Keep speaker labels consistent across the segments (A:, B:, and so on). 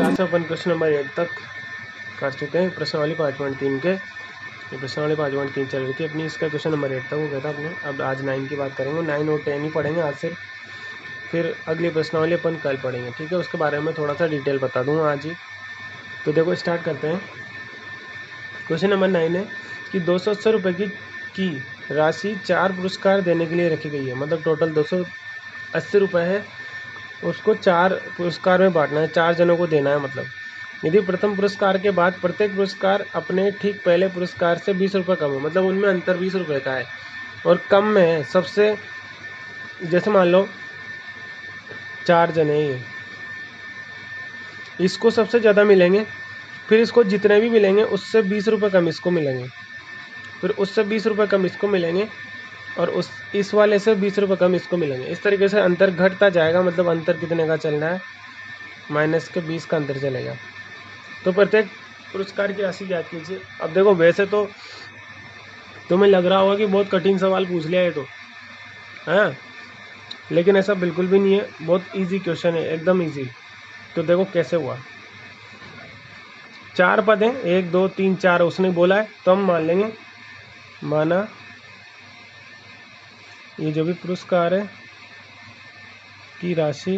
A: यहाँ से अपन question number 8 तक कर चुके हैं। प्रश्नावली 5.3 के ये प्रश्नावली 5.3 चल रही थी अपनी, इसका क्वेश्चन नंबर 8 तक हो गया था अपने। अब आज 9 की बात करेंगे, 9 और 10 ही पढ़ेंगे आज से, फिर अगली प्रश्नावली अपन कल पढ़ेंगे, ठीक है। उसके बारे में थोड़ा सा डिटेल बता दूँगा आज ही। तो देखो स्टार्ट करते हैं। क्वेश्चन नंबर 9 है कि 280 रुपये की राशि 4 पुरस्कार देने के लिए रखी गई है। मतलब टोटल 280 रुपये है, उसको 4 पुरस्कार में बांटना है, 4 जनों को देना है। मतलब यदि प्रथम पुरस्कार के बाद प्रत्येक पुरस्कार अपने ठीक पहले पुरस्कार से 20 रुपये कम है, मतलब उनमें अंतर 20 रुपये का है और कम में है सबसे, जैसे मान लो 4 जने ये, इसको सबसे ज़्यादा मिलेंगे, फिर इसको जितने भी मिलेंगे उससे 20 रुपये कम इसको मिलेंगे, फिर उससे 20 रुपये कम इसको मिलेंगे और इस वाले से 20 रुपये कम इसको मिलेंगे। इस तरीके से अंतर घटता जाएगा। मतलब अंतर कितने का चलना है, माइनस के 20 का अंतर चलेगा। तो प्रत्येक पुरस्कार की राशि ज्ञात कीजिए। अब देखो वैसे तो तुम्हें लग रहा होगा कि बहुत कठिन सवाल पूछ लिया है तो, हाँ, लेकिन ऐसा बिल्कुल भी नहीं है, बहुत इजी क्वेश्चन है, एकदम इजी। तो देखो कैसे हुआ। 4 पद हैं, 1 2 3 4 उसने बोला है, तो हम मान लेंगे, माना ये जो भी पुरस्कार है की राशि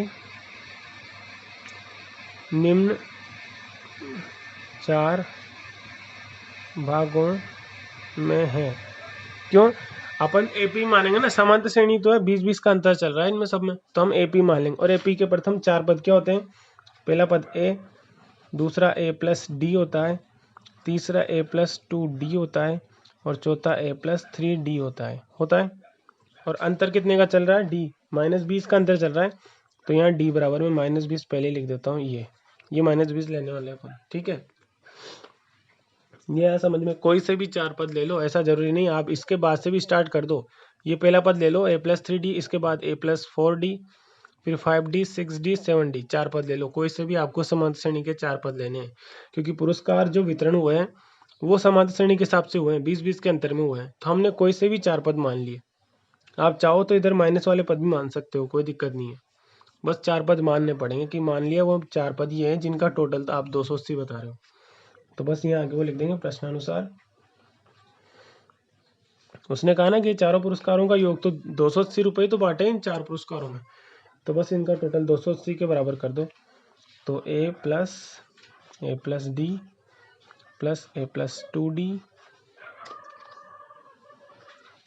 A: निम्न 4 भागों में है। क्यों अपन एपी मानेंगे ना, समांतर श्रेणी तो है, 20-20 का अंतर चल रहा है इनमें सब में, तो हम एपी मान लेंगे। और एपी के प्रथम 4 पद क्या होते हैं, पहला पद ए, दूसरा ए प्लस डी होता है, तीसरा ए प्लस 2d होता है और चौथा ए प्लस 3d होता है। और अंतर कितने का चल रहा है, डी, -20 का अंतर चल रहा है। तो यहाँ डी बराबर में -20 पहले लिख देता हूँ, ये -20 लेने वाले अपन, ठीक है। ये समझ में, कोई से भी 4 पद ले लो, ऐसा जरूरी नहीं, आप इसके बाद से भी स्टार्ट कर दो। ये पहला पद ले लो a+3d, इसके बाद a+4d, फिर 5d 6d 7d, 4 पद ले लो, कोई से भी आपको समांतर श्रेणी के 4 पद लेने हैं। क्योंकि पुरस्कार जो वितरण हुए हैं वो समांतर श्रेणी के हिसाब से हुए हैं, 20-20 के अंतर में हुए हैं, तो हमने कोई से भी 4 पद मान लिए। आप चाहो तो इधर माइनस वाले पद भी मान सकते हो, कोई दिक्कत नहीं है, बस 4 पद मानने पड़ेंगे। कि मान लिया वो 4 पद ये हैं जिनका टोटल आप 280 बता रहे हो, तो बस यहाँ आगे वो लिख देंगे प्रश्नानुसार। उसने कहा ना कि चारों पुरस्कारों का योग तो 280 रुपये तो बांटे इन 4 पुरस्कारों में, तो बस इनका टोटल 280 के बराबर कर दो। तो a plus D plus a+2d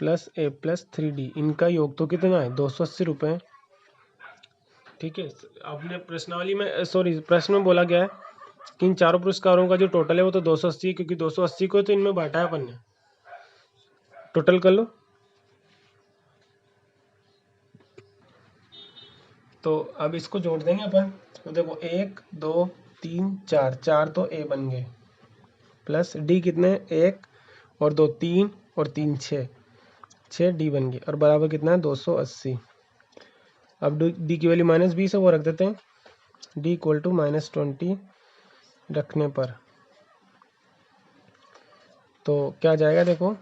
A: plus a+3d, इनका योग तो कितना है, 280 रुपये, ठीक है। आपने प्रश्नावली में, सॉरी प्रश्न में बोला गया है कि इन चारों पुरस्कारों का जो टोटल है वो तो 280 है, क्योंकि 280 को तो इनमें बांटा है अपन ने। टोटल कर लो, तो अब इसको जोड़ देंगे अपन। तो देखो 1 2 3 4, 4 तो ए बन गए, प्लस डी कितने, 1 और 2 3 और 3 6 डी बन गए, और बराबर कितना है 280। अब डी की वैल्यू -20 है, वो रख देते हैं, डी इक्वल टू -20 रखने पर तो क्या जाएगा, देखो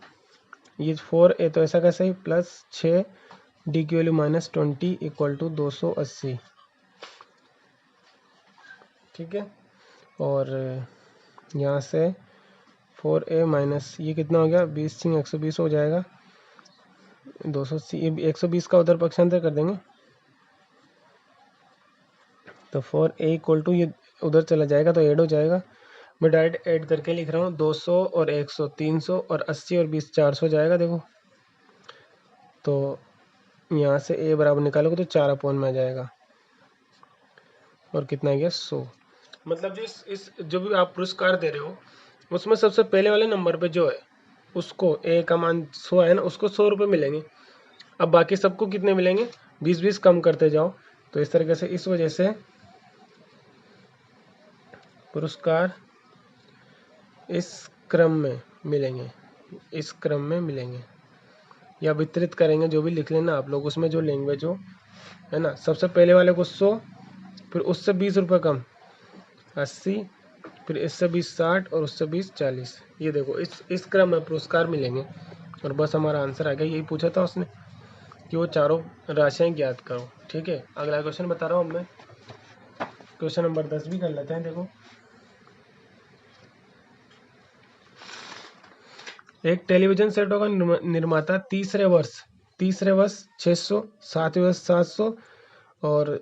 A: ये 4a तो ऐसा कैसे ही, प्लस 6 डी की वैल्यू -20 इक्वल टू 280, ठीक है। और यहाँ से 4a माइनस ये कितना हो गया, 20 120 हो जाएगा, 280, 120 का उधर पक्षांतर कर देंगे, तो 4a इक्वल टू ये उधर चला जाएगा तो ऐड हो जाएगा। मैं डायरेक्ट ऐड करके लिख रहा हूँ, 200 और 100 300 और 80 और 20 400 जाएगा। देखो तो यहाँ से a बराबर निकालोगे तो 4 में आ जाएगा, और कितना आ गया 100। मतलब जो इस जो भी आप पुरस्कार दे रहे हो उसमें सबसे पहले वाले नंबर पे जो है उसको a का मान 100 है ना, उसको 100 रुपये मिलेंगे। अब बाकी सबको कितने मिलेंगे, 20-20 कम करते जाओ। तो इस तरीके से, इस वजह से पुरस्कार इस क्रम में मिलेंगे, इस क्रम में मिलेंगे या वितरित करेंगे, जो भी लिख लेना आप लोग। उसमें जो लैंग्वेज हो है ना, सबसे पहले वाले को 100, फिर उससे 20 रुपये कम 80, फिर इससे 20 60 और उससे 20 40। ये देखो इस क्रम में पुरस्कार मिलेंगे। और बस हमारा आंसर आ गया। यही पूछा था उसने कि वो चारों राशियाँ ज्ञात करो, ठीक है। अगला क्वेश्चन बता रहा हूँ मैं। क्वेश्चन नंबर 10 भी कर लेते हैं। देखो, एक टेलीविजन सेटों का निर्माता तीसरे वर्ष 600, 7वें वर्ष 700 और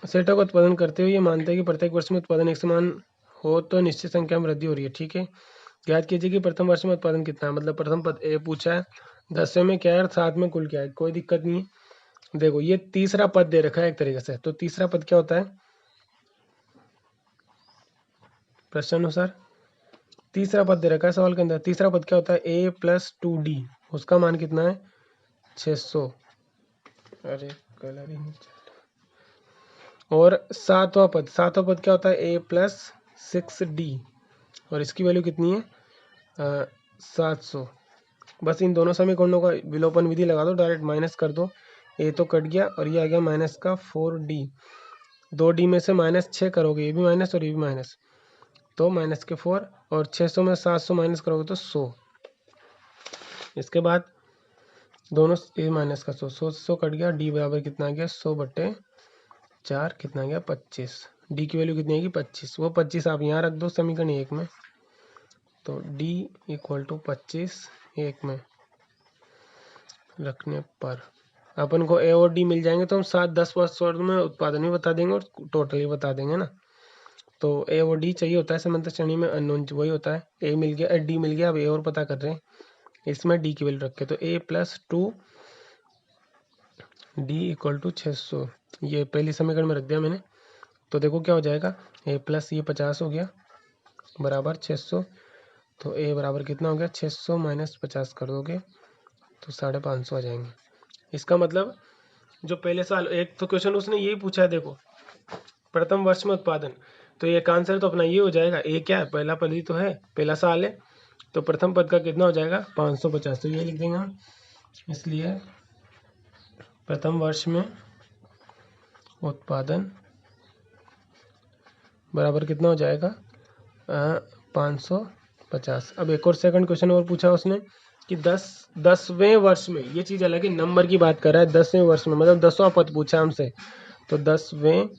A: सेटों का उत्पादन करते हुए ये मानते हैं कि प्रत्येक वर्ष में उत्पादन एक समान हो तो निश्चित संख्या में वृद्धि हो रही है। ठीक है, याद कीजिए कि प्रथम वर्ष में उत्पादन कितना है, मतलब प्रथम पद ए पूछा है, 10वें में क्या है, 7 में कुल क्या है, कोई दिक्कत नहीं है। देखो ये तीसरा पद दे रखा है एक तरीके से, तो तीसरा पद क्या होता है प्रश्न अनुसार, तीसरा पद दे रखा है सवाल के अंदर, तीसरा पद क्या होता है a + 2d, उसका मान कितना है 600। अरे कलर ही नहीं चल रहा। और सातवां पद क्या होता है a + 6d और इसकी वैल्यू कितनी है 700। बस इन दोनों समीकरणों का विलोपन विधि लगा दो, डायरेक्ट माइनस कर दो, a तो कट गया और ये आ गया माइनस का 4d, 2d में से -6 करोगे, ये भी माइनस और ये भी माइनस, तो माइनस के 4 और 600 में 700 माइनस करोगे तो 100। इसके बाद दोनों ए माइनस का 100 कट गया, डी बराबर कितना आ गया 100/4, कितना आ गया 25। डी की वैल्यू कितनी आएगी 25, वो 25 आप यहाँ रख दो समीकरण 1 में, तो डी = 25 1 में रखने पर अपन को ए और डी मिल जाएंगे, तो हम 7-10 वर्ष में उत्पादन भी बता देंगे और टोटल भी बता देंगे ना। तो ए और डी चाहिए होता है समांतर श्रेणी में, अननोन वही होता है, ए मिल गया डी मिल गया, अब ए और पता कर रहे हैं, इसमें डी की वैल्यू रखे, तो a + 2d = 600, ये पहली समीकरण में रख दिया मैंने। तो देखो क्या हो जाएगा, a + ये 50 हो गया बराबर 600, तो a बराबर कितना हो गया 600 - 50 कर दोगे तो 550 आ जाएंगे। इसका मतलब जो पहले साल एक तो क्वेश्चन उसने यही पूछा है, देखो प्रथम वर्ष में उत्पादन, तो एक आंसर तो अपना ये हो जाएगा, ए क्या है पहला पद ही तो है, पहला साल है, तो प्रथम पद का कितना हो जाएगा 550, तो ये लिख देंगे हम। इसलिए प्रथम वर्ष में उत्पादन बराबर कितना हो जाएगा 550। अब एक और सेकंड क्वेश्चन और पूछा उसने कि 10वें वर्ष में, ये चीज़ अलग है, नंबर की बात कर रहा है, 10वें वर्ष में मतलब 10वां पद पूछा हमसे, तो 10वें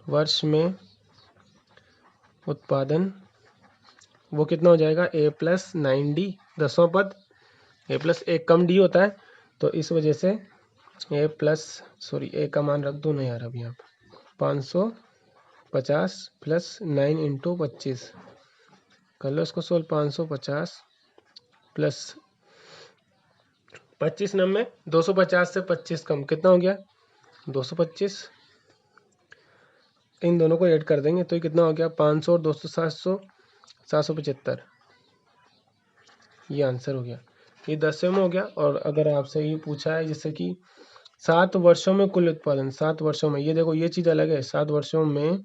A: वर्ष में उत्पादन वो कितना हो जाएगा a + 9d, 10वां पद a + 1 कम d होता है, तो इस वजह से a का मान रख दो ना यार, अब यहाँ 550 + 9 × 25 कर लो इसको सोल्व, 550 + 25 नंबर 250 से 25 कम कितना हो गया 225, इन दोनों को ऐड कर देंगे तो ये कितना हो गया 500 और 200 775, ये आंसर हो गया। ये 10वें में हो गया। और अगर आपसे ये पूछा है जैसे कि 7 वर्षों में कुल उत्पादन, 7 वर्षों में, ये देखो ये चीज़ अलग है, 7 वर्षों में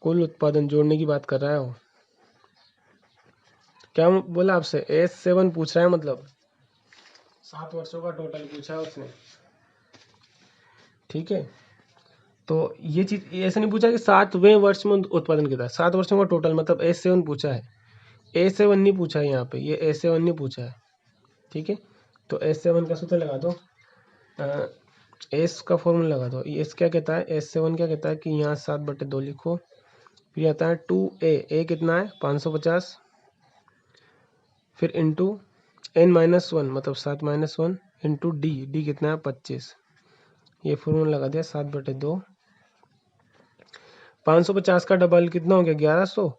A: कुल उत्पादन जोड़ने की बात कर रहा है वो, क्या बोला आपसे S7 पूछ रहा है, मतलब 7 वर्षों का टोटल पूछा है उसने। ठीक है, तो ये चीज ऐसे नहीं पूछा कि 7वें वर्ष में उत्पादन कितना है, 7 वर्षों का टोटल मतलब S7 पूछा है, A7 नहीं पूछा है यहाँ पे, ये A7 नहीं पूछा है। ठीक है, तो S7 का सूत्र लगा दो, एस का फॉर्मूला लगा दो, एस क्या कहता है, S7 क्या कहता है कि यहाँ 7/2 लिखो, फिर आता है 2a, कितना है 550, फिर इंटू n-1 मतलब 7 - 1 इंटू डी कितना है 25, ये फॉर्मूला लगा दिया 7/2, 550 का डबल कितना हो गया 1100,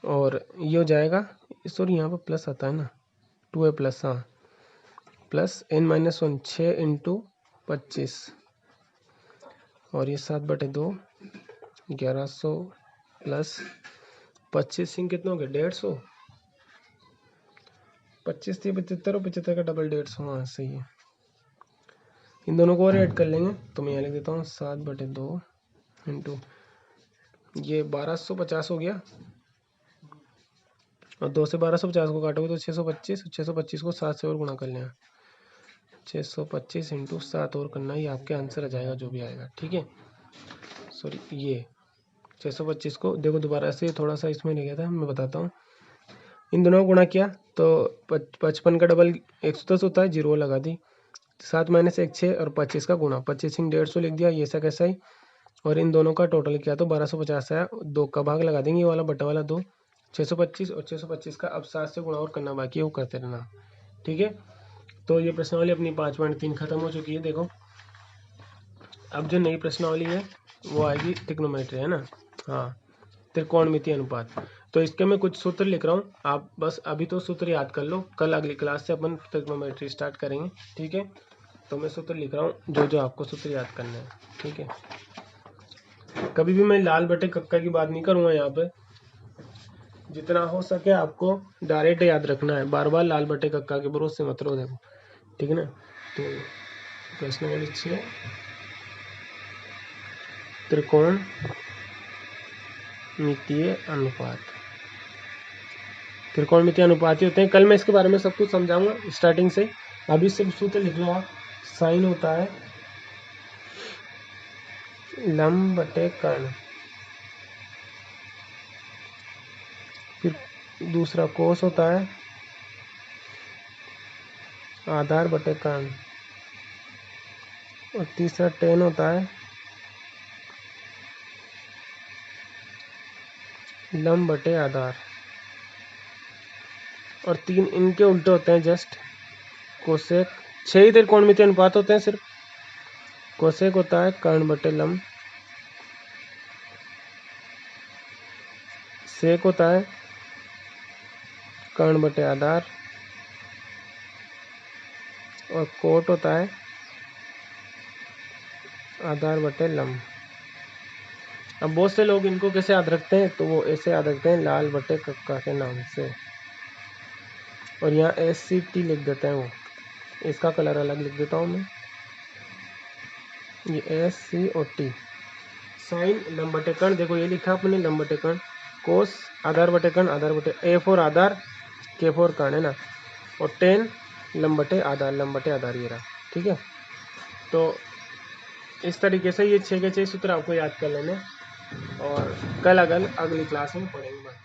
A: और ये हो जाएगा, सॉरी यहाँ पर प्लस आता है ना 2a+, हाँ प्लस n-1 6 × 25 और ये 7/2 1100 प्लस 25 सिंह कितना हो गया 150, 25 थी 75 और 75 का डबल 150, हाँ सही है। इन दोनों को और ऐड कर लेंगे तो मैं यहाँ लिख देता हूँ 7/2 इंटू ये 1250 हो गया, और 2 से 1250 को काटोगे तो 625, 625 को 7 से और गुणा कर लेना, 625 × 7 और करना, ये आपके आंसर आ जाएगा जो भी आएगा। ठीक है, सॉरी ये 625 को देखो दोबारा से थोड़ा सा इसमें रह गया था, मैं बताता हूँ। इन दोनों को गुणा किया तो 55 का डबल 110 होता है, 0 लगा दी, 7 - 1 6 और 25 का गुणा, 25 × 150 लिख दिया, ये ऐसा कैसा ही और इन दोनों का टोटल किया तो 1250 है, 2 का भाग लगा देंगे, ये वाला बटा वाला 2, 625 और 625 का अब 7 से गुणा और करना बाकी है, वो करते रहना। ठीक है, तो ये प्रश्नावली अपनी 5.3 खत्म हो चुकी है। देखो अब जो नई प्रश्नावली है वो आएगी ट्रिग्नोमेट्री, है ना। हाँ, त्रिकोणमितीय अनुपात। तो इसके मैं कुछ सूत्र लिख रहा हूँ, आप बस अभी तो सूत्र याद कर लो, कल अगली क्लास से अपन ट्रिग्नोमेट्री स्टार्ट करेंगे। ठीक है, तो मैं सूत्र लिख रहा हूँ जो जो आपको सूत्र याद करना है। ठीक है, कभी भी मैं लाल बटे कक्का की बात नहीं करूँगा यहाँ पे, जितना हो सके आपको डायरेक्ट याद रखना है, बार बार लाल बटे कक्का के भरोसे मत रहो। देखो ठीक है ना। तो प्रश्न नंबर 6, त्रिकोणमितीय अनुपात। त्रिकोणमितीय अनुपात ही होते हैं, कल मैं इसके बारे में सब कुछ समझाऊंगा स्टार्टिंग से। अभी सिर्फ सूत्र लिख लो आप। साइन होता है लंब बटे कर्ण, फिर दूसरा कोस होता है आधार बटे कर्ण, और तीसरा टेन होता है लंब बटे आधार, और 3 इनके उल्टे होते हैं जस्ट कोसेक। 6 ही त्रिकोणमितीय अनुपात होते हैं सिर्फ। कोसेक होता है कर्ण बटे लंब, सेक होता है कर्ण बटे आधार, और कोट होता है आधार बटे लंब। अब बहुत से लोग इनको कैसे याद रखते हैं, तो वो ऐसे याद रखते हैं लाल बटे कक्का के नाम से, और यहाँ SCT लिख देते हैं। वो इसका कलर अलग लिख देता हूँ मैं, ये SCOT। साइन लंब बटे कर्ण, देखो ये लिखा अपने लंब बटे कर्ण, कोस आधार बटे कर्ण, आधार बटे A for Aadhaar, K for Karna, है ना, और टेन लंब बटे आधार, लंब बटे आधार ये रहा। ठीक है, तो इस तरीके से ये 6 के 6 सूत्र आपको याद कर लेने, और कल अगली क्लास में पढ़ेंगे बाकी।